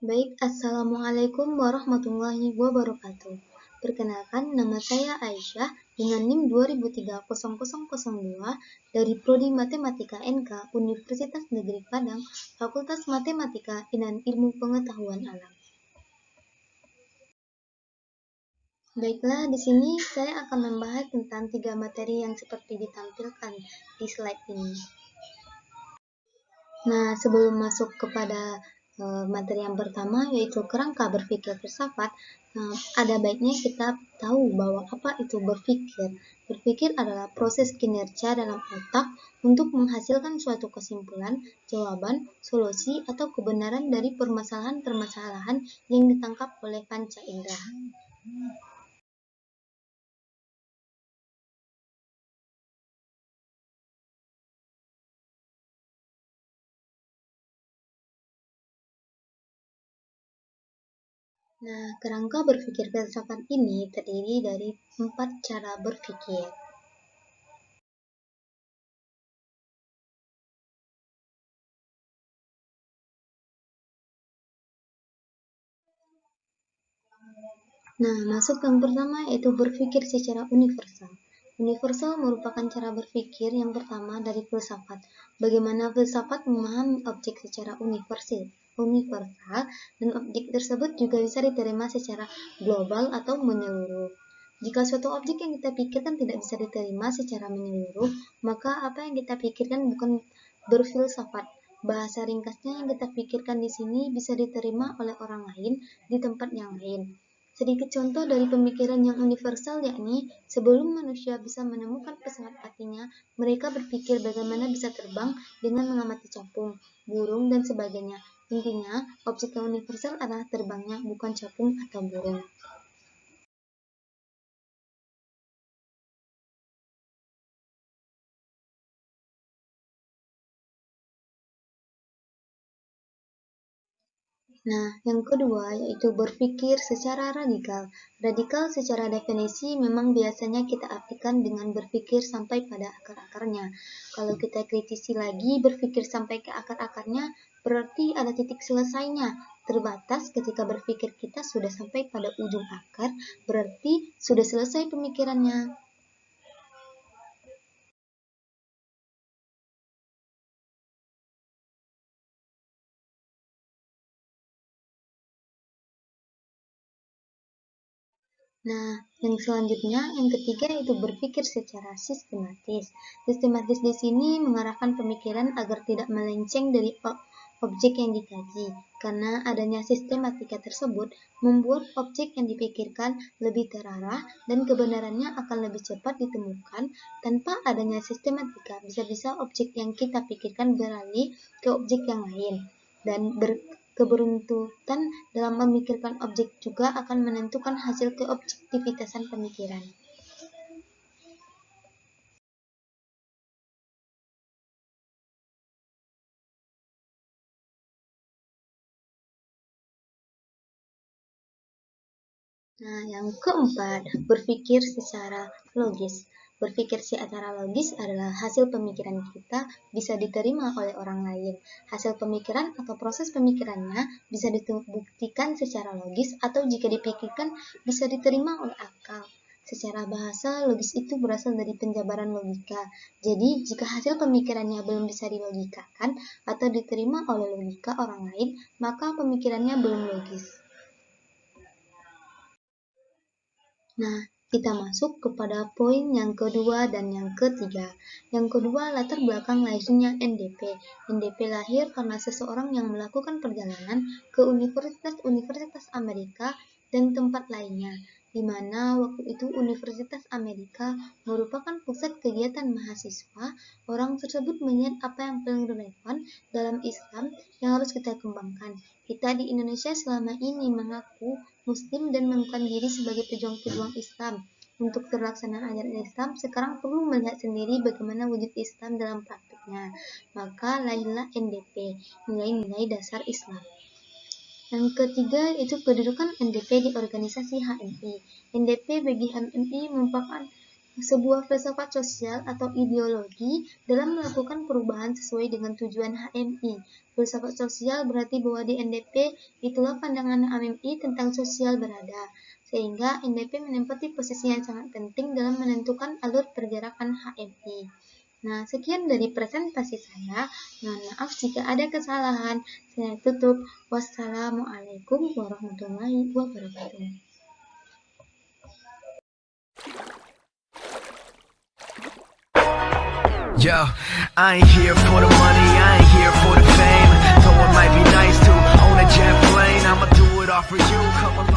Baik, Assalamualaikum warahmatullahi wabarakatuh. Perkenalkan, nama saya Aisyah dengan NIM 20030002 dari Prodi Matematika NK Universitas Negeri Padang, Fakultas Matematika dan Ilmu Pengetahuan Alam. Baiklah, di sini saya akan membahas tentang 3 materi yang seperti ditampilkan di slide ini. Nah, sebelum masuk kepada materi yang pertama, yaitu kerangka berpikir filsafat, ada baiknya kita tahu bahwa apa itu berpikir. Berpikir adalah proses kinerja dalam otak untuk menghasilkan suatu kesimpulan, jawaban, solusi, atau kebenaran dari permasalahan-permasalahan yang ditangkap oleh panca indera. Nah, kerangka berpikir filsafat ini terdiri dari 4 cara berpikir. Nah, masuk yang pertama yaitu berpikir secara universal. Universal merupakan cara berpikir yang pertama dari filsafat. Bagaimana filsafat memahami objek secara universal dan objek tersebut juga bisa diterima secara global atau menyeluruh. Jika suatu objek yang kita pikirkan tidak bisa diterima secara menyeluruh, maka apa yang kita pikirkan bukan berfilsafat. Bahasa ringkasnya yang kita pikirkan di sini bisa diterima oleh orang lain di tempat yang lain. Sedikit contoh dari pemikiran yang universal yakni sebelum manusia bisa menemukan pesawat hatinya, mereka berpikir bagaimana bisa terbang dengan mengamati capung, burung, dan sebagainya. Intinya, objek yang universal adalah terbangnya, bukan capung atau burung. Nah, yang kedua yaitu berpikir secara radikal. Radikal secara definisi memang biasanya kita artikan dengan berpikir sampai pada akar-akarnya. Kalau kita kritisi lagi berpikir sampai ke akar-akarnya, berarti ada titik selesainya. Terbatas ketika berpikir kita sudah sampai pada ujung akar, berarti sudah selesai pemikirannya. Nah, yang selanjutnya, yang ketiga itu berpikir secara sistematis. Sistematis di sini mengarahkan pemikiran agar tidak melenceng dari objek yang dikaji. Karena adanya sistematika tersebut membuat objek yang dipikirkan lebih terarah dan kebenarannya akan lebih cepat ditemukan. Tanpa adanya sistematika, bisa-bisa objek yang kita pikirkan beralih ke objek yang lain dan keberuntutan dalam memikirkan objek juga akan menentukan hasil keobjektivitasan pemikiran. Nah, yang keempat, berpikir secara logis. Berpikir secara logis adalah hasil pemikiran kita bisa diterima oleh orang lain. Hasil pemikiran atau proses pemikirannya bisa dibuktikan secara logis atau jika dipikirkan bisa diterima oleh akal. Secara bahasa, logis itu berasal dari penjabaran logika. Jadi, jika hasil pemikirannya belum bisa dilogikakan atau diterima oleh logika orang lain, maka pemikirannya belum logis. Nah, kita masuk kepada poin yang kedua dan yang ketiga. Yang kedua, latar belakang lahirnya NDP. NDP lahir karena seseorang yang melakukan perjalanan ke universitas-universitas Amerika dan tempat lainnya, di mana waktu itu Universitas Amerika merupakan pusat kegiatan mahasiswa. Orang tersebut melihat apa yang paling relevan dalam Islam yang harus kita kembangkan. Kita di Indonesia selama ini mengaku Muslim dan mengakukan diri sebagai pejuang-pejuang Islam. Untuk terlaksanaan ajaran Islam, sekarang perlu melihat sendiri bagaimana wujud Islam dalam praktiknya. Maka lahirlah NDP, nilai-nilai dasar Islam. Yang ketiga itu kedudukan NDP di organisasi HMI. NDP bagi HMI merupakan sebuah filsafat sosial atau ideologi dalam melakukan perubahan sesuai dengan tujuan HMI. Filsafat sosial berarti bahwa di NDP itulah pandangan HMI tentang sosial berada, sehingga NDP menempati posisi yang sangat penting dalam menentukan alur pergerakan HMI. Nah, sekian dari presentasi saya. Mohon maaf jika ada kesalahan. Saya tutup. Wassalamualaikum warahmatullahi wabarakatuh. Yo, I ain't here for the money, I ain't here for the fame. Though it might be nice to own a jet plane, I'ma do it all for you. Come along.